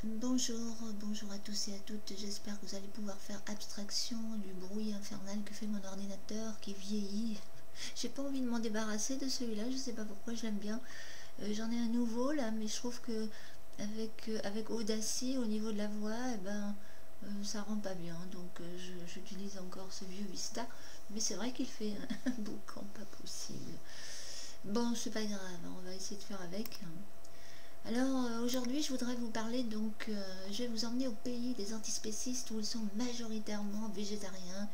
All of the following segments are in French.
Bonjour à tous et à toutes, j'espère que vous allez pouvoir faire abstraction du bruit infernal que fait mon ordinateur qui vieillit. J'ai pas envie de m'en débarrasser de celui-là, je sais pas pourquoi, je l'aime bien. J'en ai un nouveau là, mais je trouve que avec Audacy au niveau de la voix, ça rend pas bien, donc j'utilise encore ce vieux Vista, mais c'est vrai qu'il fait un boucan pas possible. Bon, c'est pas grave, on va essayer de faire avec. Alors aujourd'hui je voudrais vous parler je vais vous emmener au pays des antispécistes où ils sont majoritairement végétariens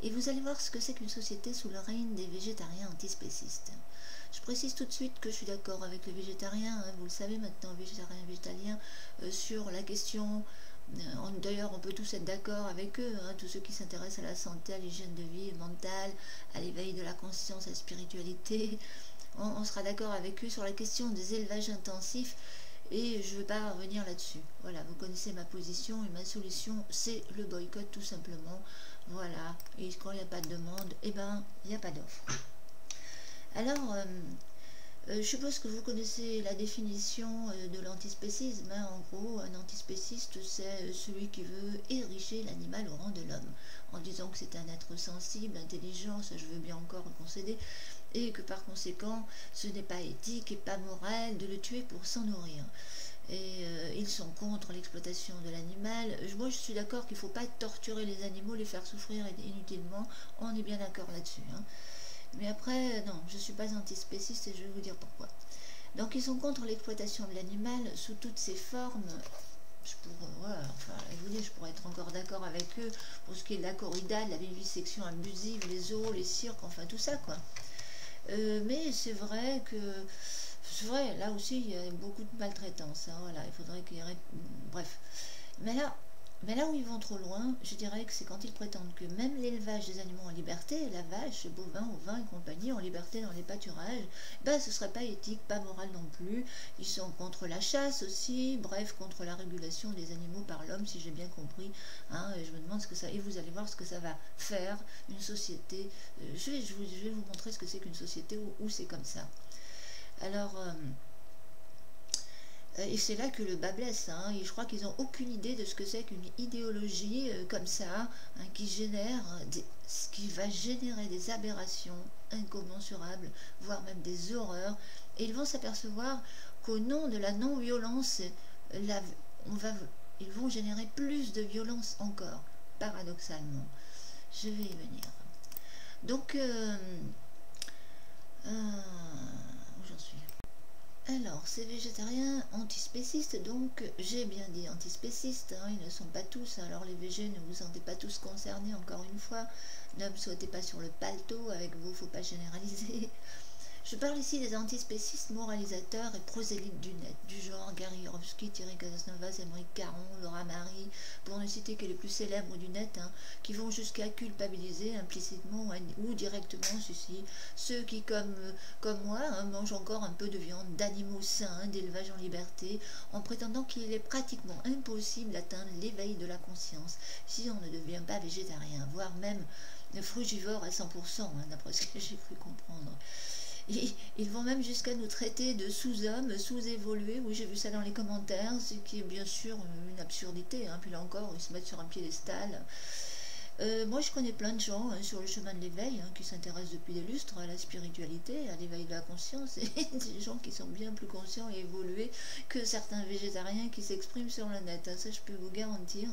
et vous allez voir ce que c'est qu'une société sous le règne des végétariens antispécistes. Je précise tout de suite que je suis d'accord avec les végétariens, hein, vous le savez maintenant, végétariens et végétaliens, sur la question. D'ailleurs, on peut tous être d'accord avec eux, hein, tous ceux qui s'intéressent à la santé, à l'hygiène de vie mentale, à l'éveil de la conscience, à la spiritualité. On sera d'accord avec eux sur la question des élevages intensifs et je ne vais pas revenir là-dessus. Voilà, vous connaissez ma position et ma solution, c'est le boycott tout simplement. Voilà, et quand il n'y a pas de demande, eh ben, il n'y a pas d'offre. Alors, je suppose que vous connaissez la définition de l'antispécisme. Hein. En gros, un antispéciste, c'est celui qui veut ériger l'animal au rang de l'homme, en disant que c'est un être sensible, intelligent, ça je veux bien encore concéder, et que par conséquent, ce n'est pas éthique et pas moral de le tuer pour s'en nourrir. Et ils sont contre l'exploitation de l'animal. Moi, je suis d'accord qu'il ne faut pas torturer les animaux, les faire souffrir inutilement. On est bien d'accord là-dessus. Hein. Mais après, non, je ne suis pas antispéciste et je vais vous dire pourquoi. Donc, ils sont contre l'exploitation de l'animal sous toutes ses formes. Je pourrais être encore d'accord avec eux pour ce qui est de la corrida, de la vivisection abusive, les zoos, les cirques, enfin tout ça, quoi. Mais c'est vrai que là aussi il y a beaucoup de maltraitance, hein, voilà, il faudrait qu'il y ait... Bref. Mais là, où ils vont trop loin, je dirais que c'est quand ils prétendent que même l'élevage des animaux en liberté, la vache, bovins, ovins et compagnie, en liberté dans les pâturages, ce serait pas éthique, pas moral non plus. Ils sont contre la chasse aussi, bref, contre la régulation des animaux par l'homme, si j'ai bien compris. Hein, et je me demande ce que ça... Et vous allez voir ce que ça va faire, une société... je vais vous montrer ce que c'est qu'une société où c'est comme ça. Alors... et c'est là que le bas blesse, hein, et je crois qu'ils n'ont aucune idée de ce que c'est qu'une idéologie comme ça, hein, ce qui va générer des aberrations incommensurables, voire même des horreurs, et ils vont s'apercevoir qu'au nom de la non-violence, la, ils vont générer plus de violence encore, paradoxalement. Je vais y venir. Donc, où j'en suis? Alors, ces végétariens antispécistes, donc j'ai bien dit antispécistes, hein, ils ne sont pas tous, alors les végés ne vous sentez pas tous concernés, encore une fois, ne me sautez pas sur le paletot, avec vous, faut pas généraliser. Je parle ici des antispécistes moralisateurs et prosélytes du net, du genre Gary Yourofsky, Thierry Casanovas, Émeric Caron, Laura Marie, pour ne citer que les plus célèbres du net, hein, qui vont jusqu'à culpabiliser implicitement ou directement ceux qui, comme moi, hein, mangent encore un peu de viande d'animaux sains, d'élevage en liberté, en prétendant qu'il est pratiquement impossible d'atteindre l'éveil de la conscience si on ne devient pas végétarien, voire même frugivore à 100%, hein, d'après ce que j'ai cru comprendre. Ils vont même jusqu'à nous traiter de sous-hommes, sous-évolués. Oui, j'ai vu ça dans les commentaires, ce qui est bien sûr une absurdité. Hein. Puis là encore, ils se mettent sur un piédestal. Moi, je connais plein de gens hein, sur le chemin de l'éveil qui s'intéressent depuis des lustres à la spiritualité, à l'éveil de la conscience, et des gens qui sont bien plus conscients et évolués que certains végétariens qui s'expriment sur le net. Ça, je peux vous garantir.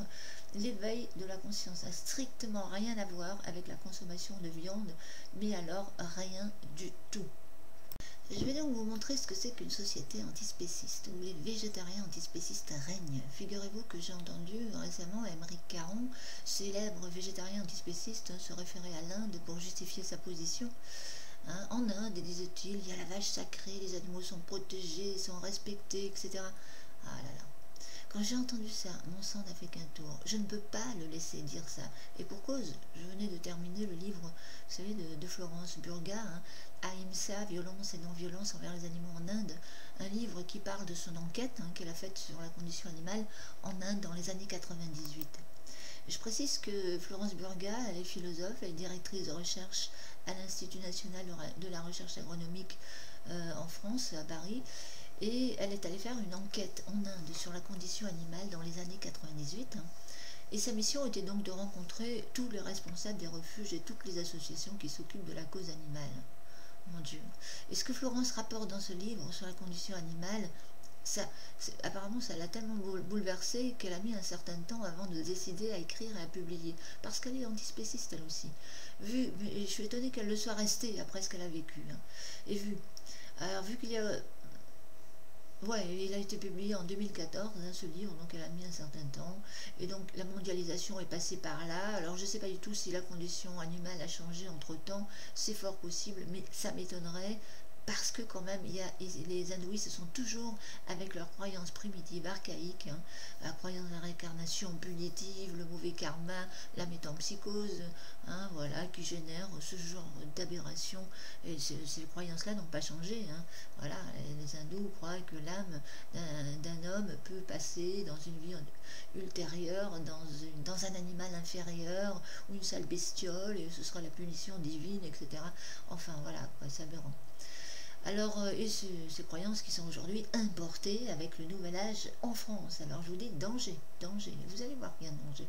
L'éveil de la conscience n'a strictement rien à voir avec la consommation de viande, mais alors rien du tout. Je vais donc vous montrer ce que c'est qu'une société antispéciste, où les végétariens antispécistes règnent. Figurez-vous que j'ai entendu récemment Émeric Caron, célèbre végétarien antispéciste, se référer à l'Inde pour justifier sa position. Hein, en Inde, disait-il, il y a la vache sacrée, les animaux sont protégés, sont respectés, etc. Ah là là. Quand j'ai entendu ça, mon sang n'a fait qu'un tour. Je ne peux pas le laisser dire ça. Et pour cause, je venais de terminer le livre, vous savez, de Florence Burga, hein, Ahimsa, violence et non-violence envers les animaux en Inde, un livre qui parle de son enquête hein, qu'elle a faite sur la condition animale en Inde dans les années 98. Je précise que Florence Burga, elle est philosophe, elle est directrice de recherche à l'Institut national de la recherche agronomique en France, à Paris, et elle est allée faire une enquête en Inde sur la condition animale dans les années 98. Et sa mission était donc de rencontrer tous les responsables des refuges et toutes les associations qui s'occupent de la cause animale. Mon Dieu. Et ce que Florence rapporte dans ce livre sur la condition animale, apparemment ça l'a tellement bouleversée qu'elle a mis un certain temps avant de décider à écrire et à publier. Parce qu'elle est antispéciste elle aussi. Je suis étonnée qu'elle le soit restée après ce qu'elle a vécu. Et vu qu'il y a... Ouais, il a été publié en 2014, ce livre, donc elle a mis un certain temps. Et donc la mondialisation est passée par là. Alors je ne sais pas du tout si la condition animale a changé entre-temps, c'est fort possible, mais ça m'étonnerait. Parce que quand même, les hindouistes sont toujours avec leurs croyances primitives, archaïques, la croyance de la réincarnation punitive, le mauvais karma, la métempsychose, voilà, qui génère ce genre d'aberration. Et ces croyances-là n'ont pas changé. Voilà, les hindous croient que l'âme d'un homme peut passer dans une vie ultérieure, dans un animal inférieur, ou une sale bestiole, et ce sera la punition divine, etc. Enfin, voilà, c'est aberrant. Alors, et ces croyances qui sont aujourd'hui importées avec le nouvel âge en France. Alors, je vous dis, danger, danger. Vous allez voir qu'il y a un danger.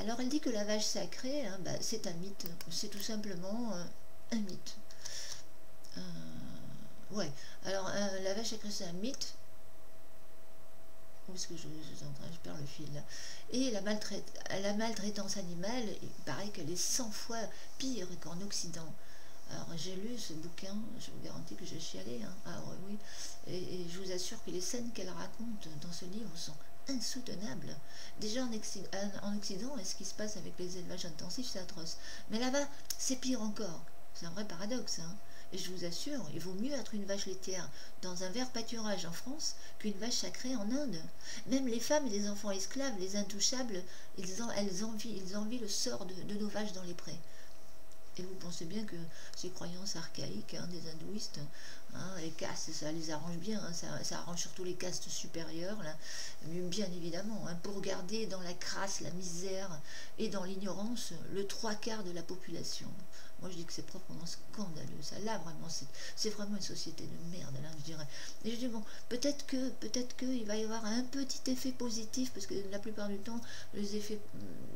Alors, elle dit que la vache sacrée, c'est un mythe. C'est tout simplement un mythe. Ouais. Alors, la vache sacrée, c'est un mythe. Où est-ce que je perds le fil là. Et la maltraitance animale, il paraît qu'elle est 100 fois pire qu'en Occident. Alors j'ai lu ce bouquin, je vous garantis que j'ai chialé, Ah oui, et je vous assure que les scènes qu'elle raconte dans ce livre sont insoutenables. Déjà en Occident, ce qui se passe avec les élevages intensifs, c'est atroce. Mais là-bas, c'est pire encore. C'est un vrai paradoxe, Et je vous assure, il vaut mieux être une vache laitière dans un vert pâturage en France qu'une vache sacrée en Inde. Même les femmes et les enfants esclaves, les intouchables, ils envient le sort de nos vaches dans les prés. Et vous pensez bien que ces croyances archaïques des hindouistes, les castes, ça les arrange bien, ça arrange surtout les castes supérieures, là, mais bien évidemment, pour garder dans la crasse, la misère et dans l'ignorance le 3/4 de la population. Moi je dis que c'est proprement scandaleux, ça là vraiment, c'est vraiment une société de merde, là je dirais. Et je dis bon, peut-être qu'il va y avoir un petit effet positif, parce que la plupart du temps, il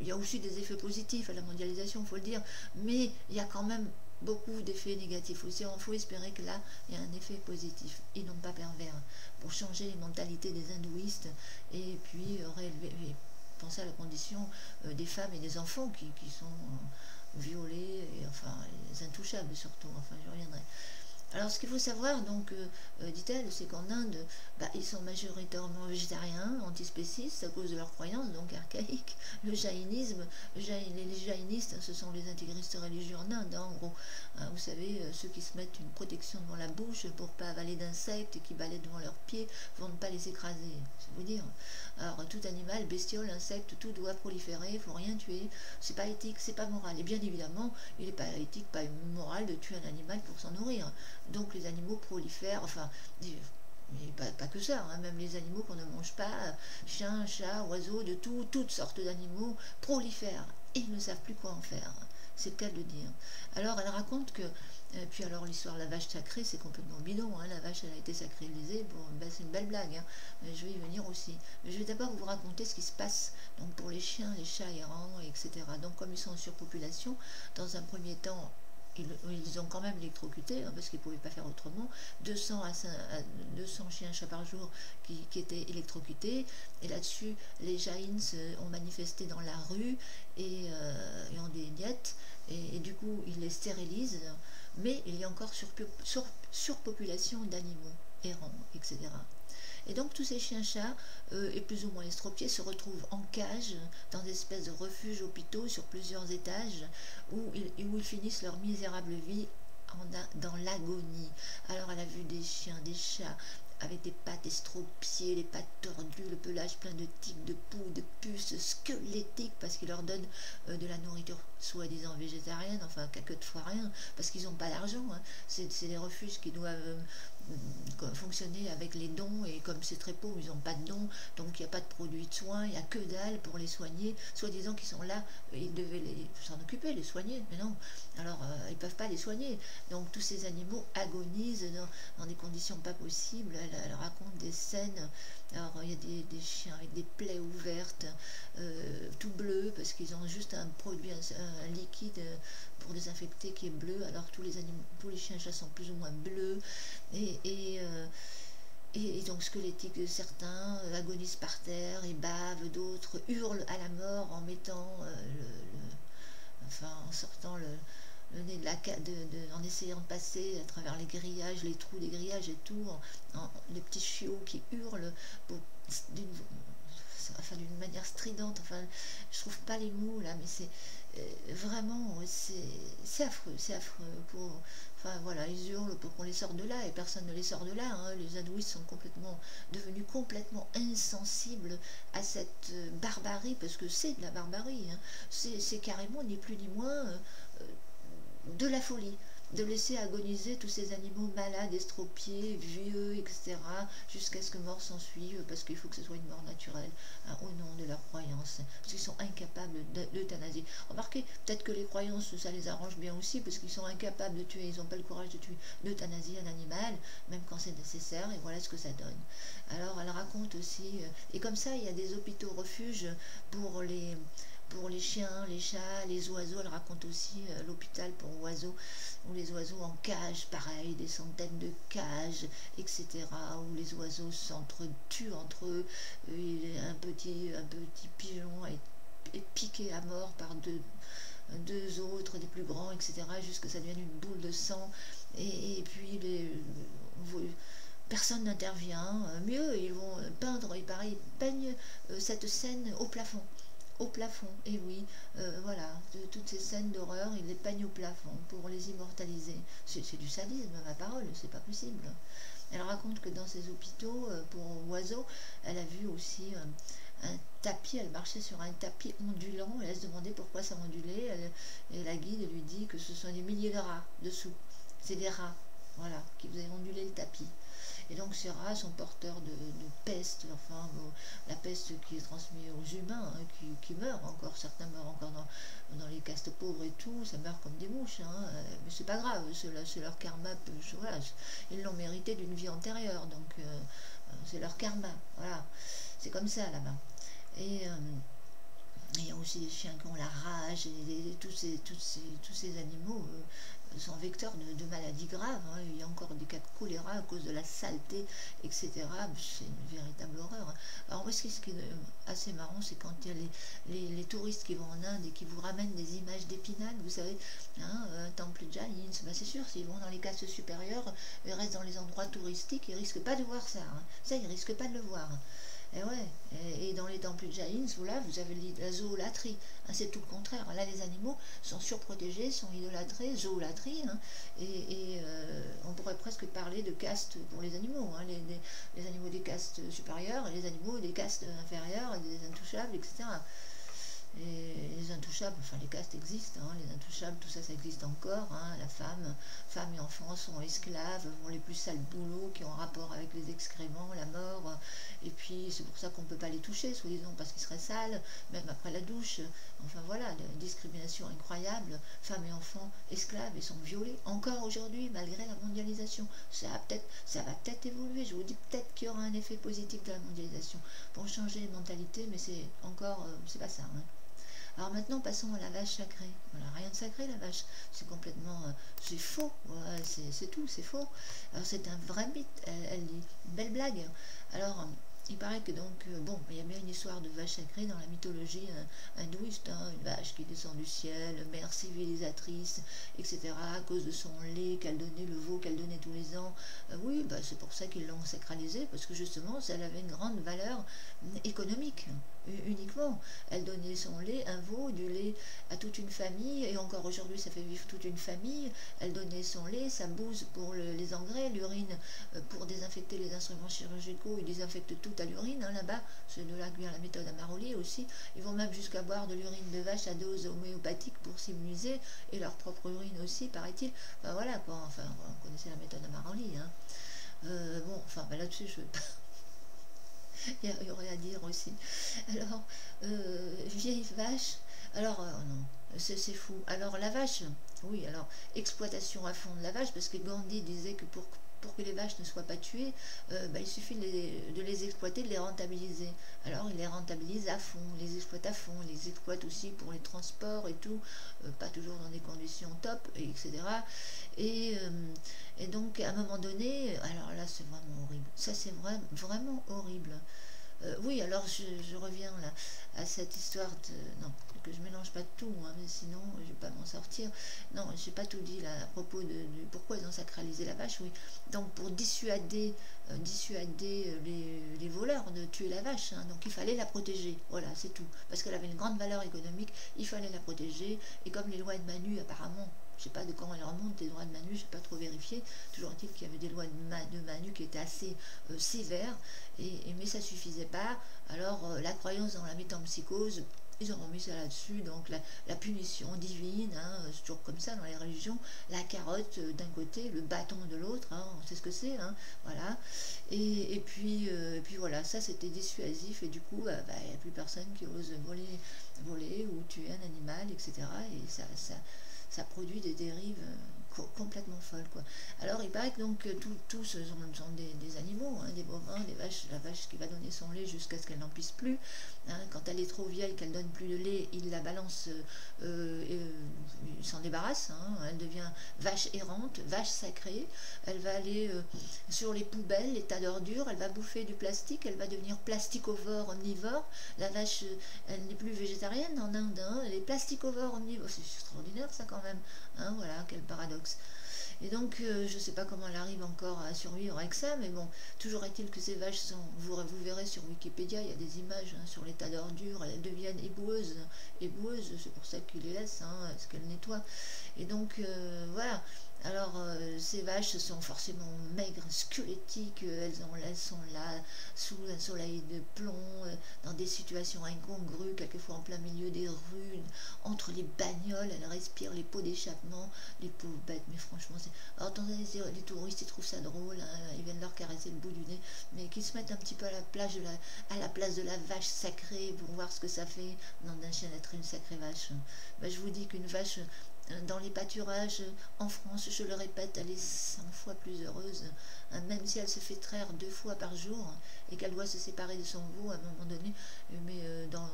y a aussi des effets positifs à la mondialisation, il faut le dire, mais il y a quand même beaucoup d'effets négatifs aussi. Il faut espérer que là, il y a un effet positif et non pas pervers pour changer les mentalités des hindouistes et puis penser à la condition des femmes et des enfants qui sont violés, et enfin les intouchables surtout. Enfin, je reviendrai. Alors, ce qu'il faut savoir, donc, dit-elle, c'est qu'en Inde, ils sont majoritairement végétariens, antispécistes, à cause de leurs croyances, donc archaïques. Le jaïnisme, les jaïnistes, ce sont les intégristes religieux en Inde, en gros. Vous savez, ceux qui se mettent une protection devant la bouche pour ne pas avaler d'insectes et qui balaient devant leurs pieds, pour ne pas les écraser, c'est vous dire. Alors, tout animal, bestiole, insecte, tout doit proliférer, il ne faut rien tuer. C'est pas éthique, c'est pas moral. Et bien évidemment, il n'est pas éthique, pas moral de tuer un animal pour s'en nourrir. Donc les animaux prolifèrent, enfin, mais pas que ça, même les animaux qu'on ne mange pas, chiens, chats, oiseaux, toutes sortes d'animaux prolifèrent. Et ils ne savent plus quoi en faire. C'est le cas de le dire. Alors elle raconte que, puis alors l'histoire de la vache sacrée, c'est complètement bidon, la vache elle a été sacralisée, bon, c'est une belle blague, mais je vais y venir aussi. Mais je vais d'abord vous raconter ce qui se passe donc pour les chiens, les chats errants, etc. Donc comme ils sont en surpopulation, dans un premier temps, ils ont quand même électrocuté, parce qu'ils ne pouvaient pas faire autrement, 200 chiens chats par jour qui étaient électrocutés, et là-dessus les jaïns ont manifesté dans la rue et ont des miettes, et du coup ils les stérilisent, mais il y a encore surpopulation d'animaux errants, etc. Et donc tous ces chiens-chats, et plus ou moins estropiés, se retrouvent en cage, dans des espèces de refuges hôpitaux sur plusieurs étages, où ils finissent leur misérable vie dans l'agonie. Alors elle a vu des chiens, des chats, avec des pattes estropiées, les pattes tordues, le pelage plein de tiques, de poux, de puces squelettiques, parce qu'ils leur donnent de la nourriture soi-disant végétarienne, enfin quelquefois rien, parce qu'ils n'ont pas d'argent. C'est des refuges qui doivent fonctionner avec les dons, et comme c'est très pauvre, ils n'ont pas de dons, donc il n'y a pas de produits de soins, il n'y a que dalle pour les soigner, soi-disant qu'ils sont là, ils devaient s'en occuper, les soigner, mais non, alors ils ne peuvent pas les soigner, donc tous ces animaux agonisent dans des conditions pas possibles. Elle raconte des scènes, alors il y a des chiens avec des plaies ouvertes, tout bleu, parce qu'ils ont juste un produit, un liquide pour désinfecter qui est bleu, alors tous les chiens et chats sont plus ou moins bleus, et donc squelettiques, certains agonisent par terre et bavent, d'autres hurlent à la mort en mettant enfin en sortant le nez en essayant de passer à travers les grillages, les trous des grillages et tout, les petits chiots qui hurlent d'une manière stridente, enfin je trouve pas les mots là, mais c'est vraiment c'est affreux, enfin voilà, ils hurlent pour qu'on les sorte de là, et personne ne les sort de là, hein. Les hindouistes sont devenus complètement insensibles à cette barbarie, parce que c'est de la barbarie, hein. C'est carrément ni plus ni moins de la folie, de laisser agoniser tous ces animaux malades, estropiés, vieux, etc., jusqu'à ce que mort s'en suive, parce qu'il faut que ce soit une mort naturelle, hein, au nom de leurs croyances, parce qu'ils sont incapables d'euthanasie. Remarquez, peut-être que les croyances, ça les arrange bien aussi, parce qu'ils sont incapables de tuer, ils n'ont pas le courage de tuer, d'euthanasier un animal, même quand c'est nécessaire, et voilà ce que ça donne. Alors elle raconte aussi, et comme ça, il y a des hôpitaux refuges pour les chiens, les chats, les oiseaux. Elle raconte aussi l'hôpital pour oiseaux, où les oiseaux en cage, pareil, des centaines de cages, etc., où les oiseaux s'entretuent entre eux. Un petit pigeon est piqué à mort par deux autres, des plus grands, etc., jusqu'à ce que ça devienne une boule de sang. Et puis personne n'intervient. Mieux, ils vont peindre, et pareil, ils peignent cette scène au plafond. Et oui, voilà, toutes ces scènes d'horreur, ils les peignent au plafond pour les immortaliser. C'est du sadisme, ma parole, c'est pas possible. Elle raconte que dans ces hôpitaux pour oiseaux, elle a vu aussi un tapis, elle marchait sur un tapis ondulant, et elle se demandait pourquoi ça ondulait, et la guide lui dit que ce sont des milliers de rats dessous. C'est des rats, voilà, qui faisaient onduler le tapis. Et donc ces rats sont porteurs de peste, enfin la peste qui est transmise aux humains, hein, qui meurent encore, certains meurent encore dans les castes pauvres et tout, ça meurt comme des mouches, hein, mais c'est pas grave, c'est leur karma, voilà, ils l'ont mérité d'une vie antérieure, donc c'est leur karma, voilà, c'est comme ça là-bas. Et il y a aussi des chiens qui ont la rage, et tous ces animaux sont vecteurs de maladies graves, hein. Il y a encore des cas de choléra à cause de la saleté, etc. C'est une véritable horreur. Alors moi, ce qui est assez marrant, c'est quand il y a les touristes qui vont en Inde et qui vous ramènent des images d'Épinal, vous savez, hein, temple Jain, ben c'est sûr, s'ils vont dans les castes supérieures, ils restent dans les endroits touristiques, ils risquent pas de voir ça, hein. Ça, ils risquent pas de le voir. Et ouais, et dans les temples jaïns, là, vous avez la zoolatrie, hein, c'est tout le contraire. Là, les animaux sont surprotégés, sont idolâtrés, zoolatrie, hein, et on pourrait presque parler de caste pour les animaux, hein, les animaux des castes supérieures, et les animaux des castes inférieures, des intouchables, etc. Et les intouchables, enfin les castes existent, hein, les intouchables, tout ça, ça existe encore, hein, la femme et enfants sont esclaves, font les plus sales boulots qui ont rapport avec les excréments, la mort, et puis c'est pour ça qu'on ne peut pas les toucher, soi-disant parce qu'ils seraient sales, même après la douche, enfin voilà, une discrimination incroyable, femmes et enfants esclaves et sont violés, encore aujourd'hui, malgré la mondialisation. Ça va peut-être évoluer, je vous dis peut-être qu'il y aura un effet positif de la mondialisation pour changer les mentalités, mais c'est encore, c'est pas ça, hein. Alors maintenant, passons à la vache sacrée. Voilà, rien de sacré, la vache. C'est complètement... c'est faux. Voilà, c'est tout, c'est faux. Alors c'est un vrai mythe. Elle dit une belle blague. Alors, il paraît que donc... bon, il y a bien une histoire de vache sacrée dans la mythologie hindouiste. Hein, une vache qui descend du ciel, mère civilisatrice, etc. À cause de son lait qu'elle donnait, le veau qu'elle donnait tous les ans. Oui, bah, c'est pour ça qu'ils l'ont sacralisée, parce que justement, elle avait une grande valeur économique. Uniquement. Elle donnait son lait, un veau, du lait à toute une famille, et encore aujourd'hui ça fait vivre toute une famille. Elle donnait son lait, sa bouse pour les engrais, l'urine pour désinfecter les instruments chirurgicaux, ils désinfectent tout à l'urine, hein, là-bas, c'est de là que vient la méthode Amaroli aussi. Ils vont même jusqu'à boire de l'urine de vache à dose homéopathique pour s'immuniser, et leur propre urine aussi, paraît-il. Enfin voilà quoi, enfin, on connaissait la méthode Amaroli, hein. Bon, enfin, bah, là-dessus, je vais pas. Il y aurait à dire aussi. Alors, vieille vache. Alors, non, c'est fou. Alors, la vache, oui, alors, exploitation à fond de la vache, parce que Gandhi disait que pour que les vaches ne soient pas tuées, bah, il suffit de les exploiter, de les rentabiliser. Alors, il les rentabilise à fond, les exploite à fond, les exploite aussi pour les transports et tout, pas toujours dans des conditions top, etc. Et donc, à un moment donné, alors là, c'est vraiment horrible. Ça, c'est vraiment horrible. Oui, alors je reviens là à cette histoire de... Non, que je mélange pas tout, hein, mais sinon je vais pas m'en sortir. Non, j'ai pas tout dit là à propos de pourquoi ils ont sacralisé la vache, oui. Donc pour dissuader les voleurs de tuer la vache, hein, donc il fallait la protéger, voilà, c'est tout. Parce qu'elle avait une grande valeur économique, il fallait la protéger, et comme les lois de Manu apparemment... Je sais pas de quand elles remontent, les lois de Manu, je n'ai pas trop vérifié. Toujours est-il qu'il y avait des lois de Manu qui étaient assez sévères, mais ça suffisait pas. Alors la croyance dans la métempsychose, ils ont remis ça là-dessus, donc la punition divine, hein, c'est toujours comme ça dans les religions, la carotte d'un côté, le bâton de l'autre, hein, on sait ce que c'est, hein, voilà. Et puis voilà, ça c'était dissuasif, et du coup, il n'y a plus personne qui ose voler ou tuer un animal, etc. Et ça produit des dérives complètement folles, quoi. Alors il paraît que donc tous sont des animaux, hein, des bovins, des vaches, la vache qui va donner son lait jusqu'à ce qu'elle n'en puisse plus, hein, quand elle est trop vieille, qu'elle donne plus de lait, il la balance, il s'en débarrasse, hein, elle devient vache errante, vache sacrée, elle va aller sur les poubelles, les tas d'ordures, elle va bouffer du plastique, elle va devenir plasticovore, omnivore. La vache, elle n'est plus végétarienne en Inde, hein, elle est plasticovore, omnivore, c'est extraordinaire ça quand même, hein, voilà, quel paradoxe. Et donc, je ne sais pas comment elle arrive encore à survivre avec ça, mais bon, toujours est-il que ces vaches sont, vous verrez sur Wikipédia, il y a des images, hein, sur les tas d'ordures, elles deviennent éboueuses, c'est pour ça qu'ils les laissent, hein, parce qu'elles nettoient. Et donc, voilà. Alors, ces vaches sont forcément maigres, squelettiques, elles sont là sous un soleil de plomb, dans des situations incongrues, quelquefois en plein milieu des rues, entre les bagnoles, elles respirent les pots d'échappement, les pauvres bêtes, mais franchement, c'est... Alors, attendez, les touristes, ils trouvent ça drôle, hein, ils viennent leur caresser le bout du nez, mais qu'ils se mettent un petit peu à la place de la vache sacrée pour voir ce que ça fait, non, d'un chien d'être une sacrée vache. Ben, je vous dis qu'une vache... Dans les pâturages en France, je le répète, elle est 100 fois plus heureuse, hein, même si elle se fait traire 2 fois par jour et qu'elle doit se séparer de son veau à un moment donné. Mais dans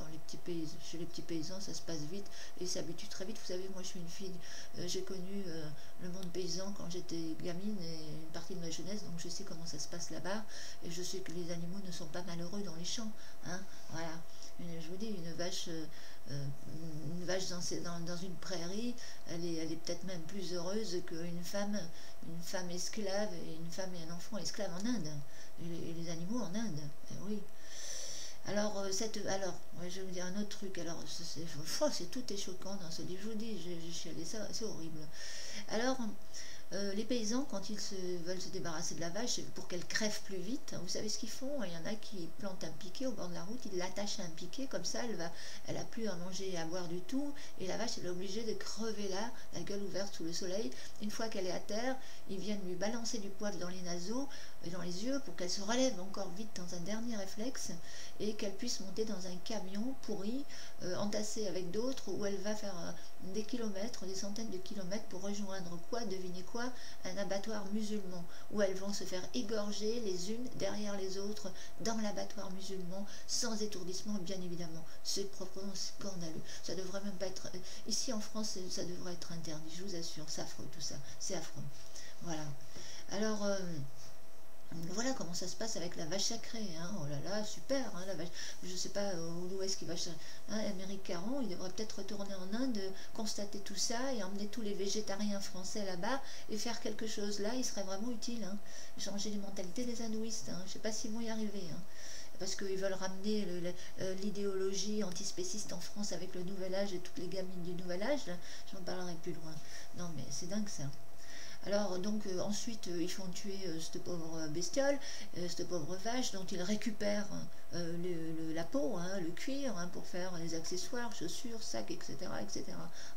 les petits pays, chez les petits paysans, ça se passe vite et s'habitue très vite. Vous savez, moi je suis une fille, j'ai connu le monde paysan quand j'étais gamine et une partie de ma jeunesse, donc je sais comment ça se passe là-bas et je sais que les animaux ne sont pas malheureux dans les champs, hein, voilà. Je vous dis, une vache dans une prairie, elle est peut-être même plus heureuse qu'une femme esclave et une femme et un enfant esclaves en Inde, et les animaux en Inde, oui. Alors, alors, ouais, je vais vous dire un autre truc. Alors, tout est choquant dans ce livre. Je vous dis, j'ai chialé ça, c'est horrible. Alors, les paysans, quand ils veulent se débarrasser de la vache pour qu'elle crève plus vite, vous savez ce qu'ils font? Il y en a qui plantent un piquet au bord de la route, ils l'attachent à un piquet, comme ça elle a plus à manger et à boire du tout, et la vache elle est obligée de crever là, la gueule ouverte sous le soleil. Une fois qu'elle est à terre, ils viennent lui balancer du poivre dans les naseaux et dans les yeux pour qu'elle se relève encore vite dans un dernier réflexe et qu'elle puisse monter dans un camion pourri, entassé avec d'autres, où elle va faire des kilomètres, des centaines de kilomètres pour rejoindre quoi? Devinez quoi? Un abattoir musulman, où elles vont se faire égorger les unes derrière les autres dans l'abattoir musulman, sans étourdissement bien évidemment. C'est proprement scandaleux. Ça devrait même pas être... Ici en France, ça devrait être interdit, je vous assure. C'est affreux tout ça, c'est affreux. Voilà. Alors... voilà comment ça se passe avec la vache sacrée, hein. Oh là là, super, hein, la vache. Je sais pas où est-ce qu'il va, hein, Émeric Caron, il devrait peut-être retourner en Inde, constater tout ça et emmener tous les végétariens français là-bas et faire quelque chose là, il serait vraiment utile, hein. Changer les mentalités des hindouistes, hein. Je sais pas s'ils vont y arriver, hein, parce qu'ils veulent ramener l'idéologie antispéciste en France avec le nouvel âge et toutes les gamines du nouvel âge, j'en parlerai plus loin. Non mais c'est dingue ça. Alors donc ensuite ils font tuer cette pauvre bestiole, cette pauvre vache dont ils récupèrent la peau, hein, le cuir, hein, pour faire les accessoires, chaussures, sacs, etc., etc.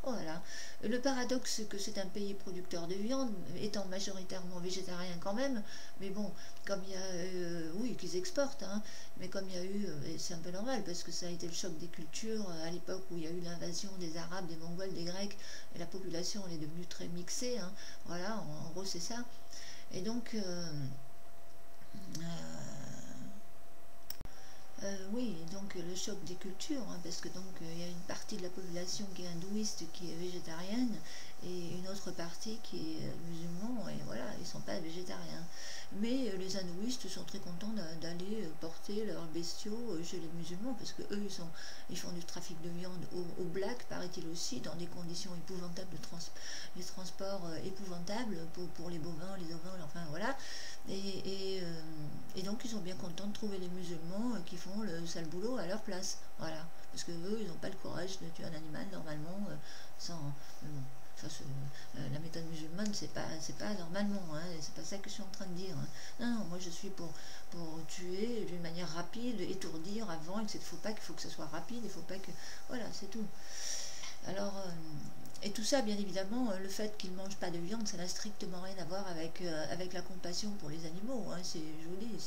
Voilà. Le paradoxe, c'est que c'est un pays producteur de viande, étant majoritairement végétarien quand même, mais bon, comme il y a, oui, qu'ils exportent, hein, mais comme il y a eu, et c'est un peu normal, parce que ça a été le choc des cultures, à l'époque où il y a eu l'invasion des Arabes, des Mongols, des Grecs, et la population, elle est devenue très mixée, hein, voilà, en gros c'est ça. Et donc, oui, donc le choc des cultures, hein, parce que donc il y a une partie de la population qui est hindouiste, qui est végétarienne, et une autre partie qui est musulman, et voilà, ils ne sont pas végétariens. Mais les hindouistes sont très contents d'aller porter leurs bestiaux chez les musulmans, parce que eux, ils font du trafic de viande au black, paraît-il aussi, dans des conditions épouvantables les transports épouvantables pour les bovins, les ovins, enfin voilà. Et donc ils sont bien contents de trouver les musulmans qui font le sale boulot à leur place. Voilà. Parce que eux, ils n'ont pas le courage de tuer un animal normalement sans. Bon, ça, la méthode musulmane, c'est pas normalement, hein, c'est pas ça que je suis en train de dire. Hein. Non, moi je suis pour tuer d'une manière rapide, étourdir avant, il faut que ça soit rapide, il faut pas que. Voilà, c'est tout. Alors, et tout ça, bien évidemment, le fait qu'ils ne mangent pas de viande, ça n'a strictement rien à voir avec la compassion pour les animaux. Hein, c'est joli,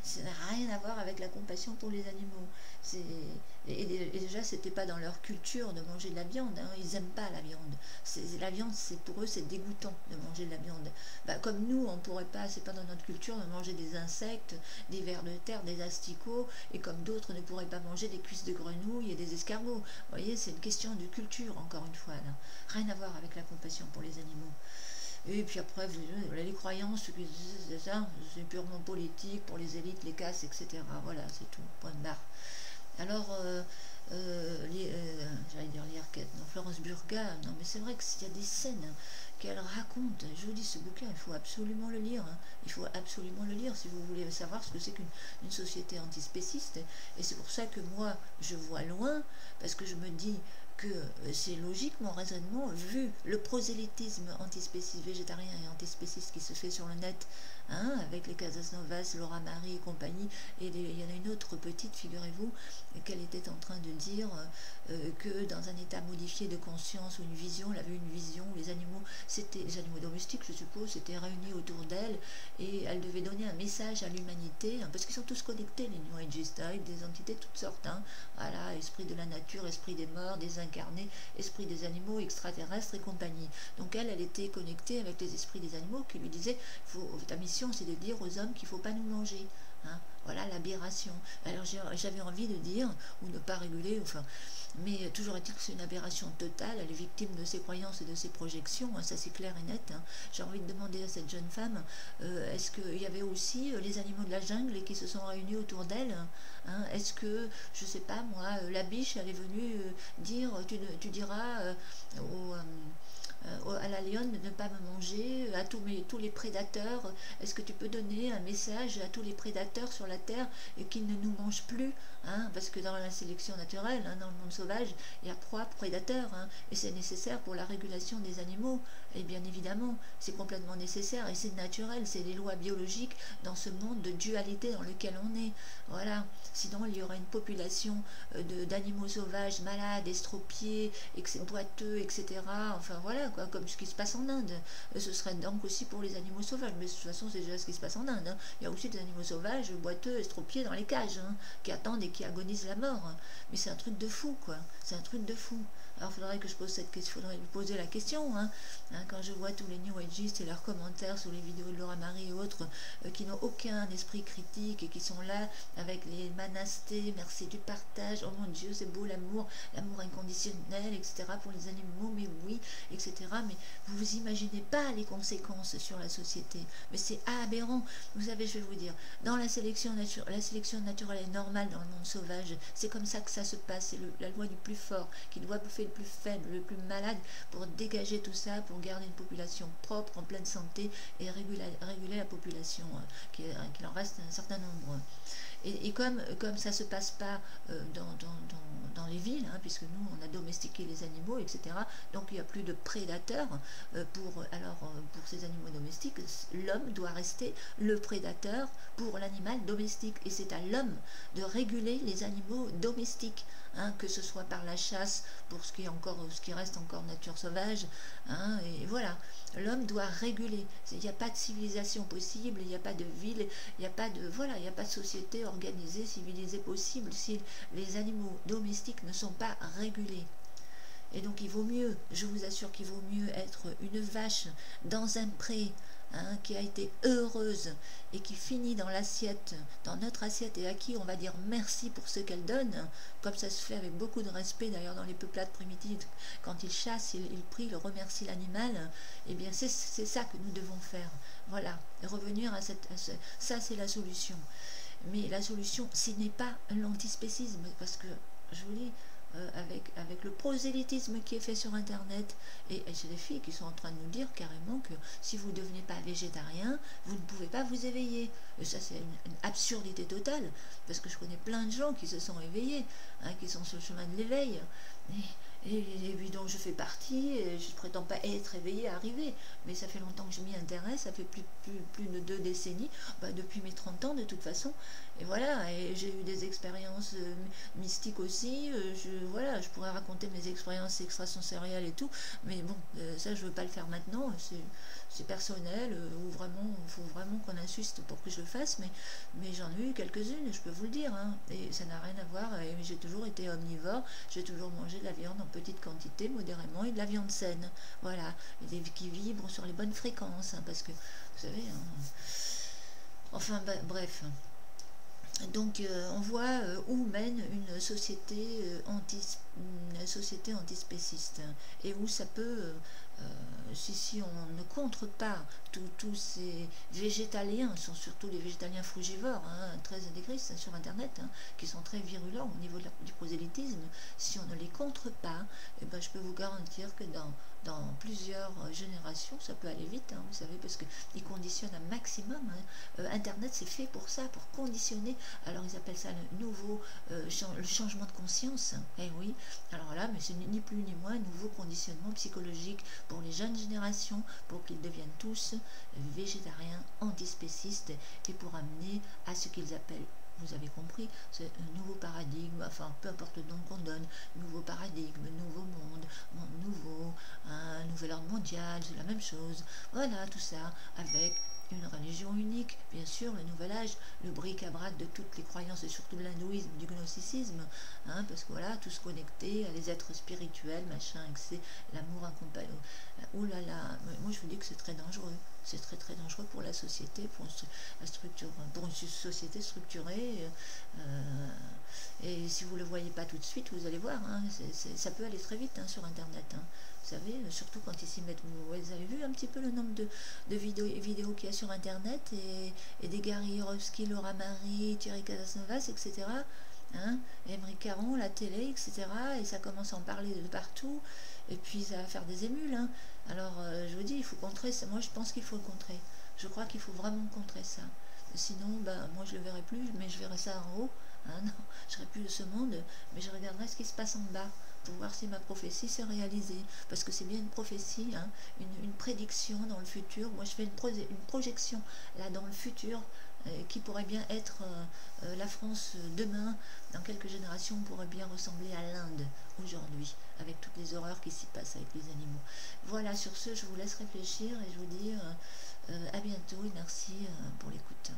ça n'a rien à voir avec la compassion pour les animaux. Et déjà, c'était pas dans leur culture de manger de la viande. Hein, ils n'aiment pas la viande. La viande, pour eux, c'est dégoûtant de manger de la viande. Bah, comme nous, on pourrait pas, c'est pas dans notre culture de manger des insectes, des vers de terre, des asticots, et comme d'autres ne pourraient pas manger des cuisses de grenouilles et des escargots. Vous voyez, c'est une question de culture, encore une fois, là. Rien à voir avec la compassion pour les animaux. Et puis après, les croyances, c'est ça, c'est purement politique, pour les élites, les castes, etc. Voilà, c'est tout, point de barre. Alors, j'allais dire Lierquette, non, Florence Burga, non, mais c'est vrai qu'il y a des scènes qu'elle raconte. Je vous dis, ce bouquin, il faut absolument le lire. Hein. Il faut absolument le lire si vous voulez savoir ce que c'est qu'une société antispéciste. Et c'est pour ça que moi, je vois loin, parce que je me dis que c'est logique mon raisonnement, vu le prosélytisme antispéciste, végétarien et antispéciste qui se fait sur le net, hein, avec les Casas Novas, Laura Marie et compagnie, et il y en a une autre petite, figurez-vous, qu'elle était en train de dire que dans un état modifié de conscience ou une vision, elle avait une vision où les animaux domestiques, je suppose, s'étaient réunis autour d'elle et elle devait donner un message à l'humanité, hein, parce qu'ils sont tous connectés, les New Ageistes, avec des entités de toutes sortes, hein, voilà, esprit de la nature, esprit des morts, des incarnés, esprit des animaux, extraterrestres et compagnie. Donc elle était connectée avec les esprits des animaux qui lui disaient, ta mission c'est de dire aux hommes qu'il ne faut pas nous manger. Hein, voilà l'aberration. Alors j'avais envie de dire, ou ne pas réguler, enfin, mais toujours est-il que c'est une aberration totale, elle est victime de ses croyances et de ses projections, hein, ça c'est clair et net. Hein. J'ai envie de demander à cette jeune femme, est-ce qu'il y avait aussi les animaux de la jungle qui se sont réunis autour d'elle, hein. Est-ce que, je sais pas moi, la biche, elle est venue dire, tu diras à la lionne de ne pas me manger, à tous les prédateurs, est-ce que tu peux donner un message à tous les prédateurs sur la terre et qu'ils ne nous mangent plus, hein, parce que dans la sélection naturelle, hein, dans le monde sauvage, il y a proie, prédateur, hein, et c'est nécessaire pour la régulation des animaux, et bien évidemment, c'est complètement nécessaire, et c'est naturel, c'est les lois biologiques dans ce monde de dualité dans lequel on est, voilà, sinon il y aura une population d'animaux sauvages, malades, estropiés, boiteux, etc., enfin voilà, quoi, comme ce qui se passe en Inde. Ce serait donc aussi pour les animaux sauvages, mais de toute façon c'est déjà ce qui se passe en Inde. Hein. Il y a aussi des animaux sauvages, boiteux, estropiés dans les cages, hein, qui attendent et qui agonisent la mort. Hein. Mais c'est un truc de fou, quoi. C'est un truc de fou. Alors il faudrait que je pose cette question, faudrait lui poser la question, hein, quand je vois tous les New Ageistes et leurs commentaires sur les vidéos de Laura Marie et autres, qui n'ont aucun esprit critique et qui sont là avec les manastés, merci du partage, oh mon Dieu c'est beau l'amour, l'amour inconditionnel, etc. pour les animaux, mais oui, etc. Mais vous vous imaginez pas les conséquences sur la société, mais c'est aberrant. Vous savez, je vais vous dire, dans la sélection naturelle est normale dans le monde sauvage, c'est comme ça que ça se passe, c'est la loi du plus fort qui doit bouffer le plus faible, le plus malade pour dégager tout ça, pour garder une population propre, en pleine santé et réguler la population, qu'il en reste un certain nombre. Et comme ça ne se passe pas dans les villes, hein, puisque nous on a domestiqué les animaux, etc. Donc il n'y a plus de prédateurs pour ces animaux domestiques. L'homme doit rester le prédateur pour l'animal domestique, et c'est à l'homme de réguler les animaux domestiques, hein, que ce soit par la chasse pour ce qui reste encore nature sauvage, hein, et voilà. L'homme doit réguler. Il n'y a pas de civilisation possible, il n'y a pas de ville, il n'y a pas de société organisée, civilisée possible si les animaux domestiques ne sont pas régulés. Et donc il vaut mieux, je vous assure qu'il vaut mieux être une vache dans un pré, hein, qui a été heureuse et qui finit dans l'assiette, dans notre assiette, et à qui on va dire merci pour ce qu'elle donne, comme ça se fait avec beaucoup de respect d'ailleurs dans les peuplades primitives, quand ils chassent, ils prient, ils remercient l'animal. Et bien c'est ça que nous devons faire, voilà, et revenir ça c'est la solution. Mais la solution, ce n'est pas l'antispécisme, parce que je vous dis, avec le prosélytisme qui est fait sur internet, et j'ai des filles qui sont en train de nous dire carrément que si vous ne devenez pas végétarien, vous ne pouvez pas vous éveiller. Et ça c'est une absurdité totale, parce que je connais plein de gens qui se sont éveillés, hein, qui sont sur le chemin de l'éveil, et puis donc je fais partie, et je ne prétends pas être éveillée, arrivée, mais ça fait longtemps que je m'y intéresse, ça fait plus de 2 décennies, depuis mes 30 ans de toute façon, et voilà, et j'ai eu des expériences mystiques aussi, je pourrais raconter mes expériences extrasensorielles et tout, mais bon, ça je veux pas le faire maintenant, c'est personnel, ou vraiment, il faut vraiment qu'on insiste pour que je le fasse, mais j'en ai eu quelques-unes, je peux vous le dire, hein, et ça n'a rien à voir, et j'ai toujours été omnivore, j'ai toujours mangé de la viande en petite quantité, modérément, et de la viande saine, voilà, et qui vibrent sur les bonnes fréquences, hein, parce que, vous savez, hein, enfin, bref. Donc on voit où mène une société antispéciste, et où ça peut, si on ne contre pas tous ces végétaliens, sont surtout les végétaliens frugivores, hein, très intégristes, hein, sur internet, hein, qui sont très virulents au niveau du prosélytisme, si on ne les contre pas, je peux vous garantir que dans plusieurs générations, ça peut aller vite, hein, vous savez, parce qu'ils conditionnent un maximum, hein. Internet c'est fait pour ça, pour conditionner. Alors ils appellent ça le changement de conscience, eh oui, alors là, mais c'est ni plus ni moins un nouveau conditionnement psychologique pour les jeunes générations, pour qu'ils deviennent tous végétariens, antispécistes, et pour amener à ce qu'ils appellent, vous avez compris, c'est un nouveau paradigme, enfin peu importe le nom qu'on donne, nouveau paradigme, nouveau monde nouveau, un nouvel ordre mondial, c'est la même chose, voilà, tout ça avec une religion unique, bien sûr, le nouvel âge, le bric-à-brac de toutes les croyances, et surtout de l'hindouisme, du gnosticisme, hein, parce que voilà, tous connectés à les êtres spirituels, machin, et que c'est l'amour incompatible. Ouh là là, moi je vous dis que c'est très dangereux, c'est très très dangereux pour la société, pour une société structurée, et si vous ne le voyez pas tout de suite, vous allez voir, hein, ça peut aller très vite, hein, sur internet, hein. Vous savez, surtout quand ils s'y mettent, vous avez vu un petit peu le nombre de vidéos qu'il y a sur internet, et des Gary Yourofsky, Laura Marie, Thierry Casasnovas, etc., hein, Émeric Caron, la télé, etc., et ça commence à en parler de partout, et puis ça va faire des émules, hein. Alors je vous dis, il faut contrer ça. Moi je pense qu'il faut le contrer, je crois qu'il faut vraiment contrer ça, sinon moi je le verrai plus, mais je verrai ça en haut, hein, non, je serai plus de ce monde, mais je regarderai ce qui se passe en bas pour voir si ma prophétie s'est réalisée, parce que c'est bien une prophétie, hein, une prédiction dans le futur. Moi je fais une projection là dans le futur, qui pourrait bien être la France demain, dans quelques générations, pourrait bien ressembler à l'Inde aujourd'hui, avec toutes les horreurs qui s'y passent avec les animaux. Voilà, sur ce, je vous laisse réfléchir, et je vous dis à bientôt, et merci pour l'écoute.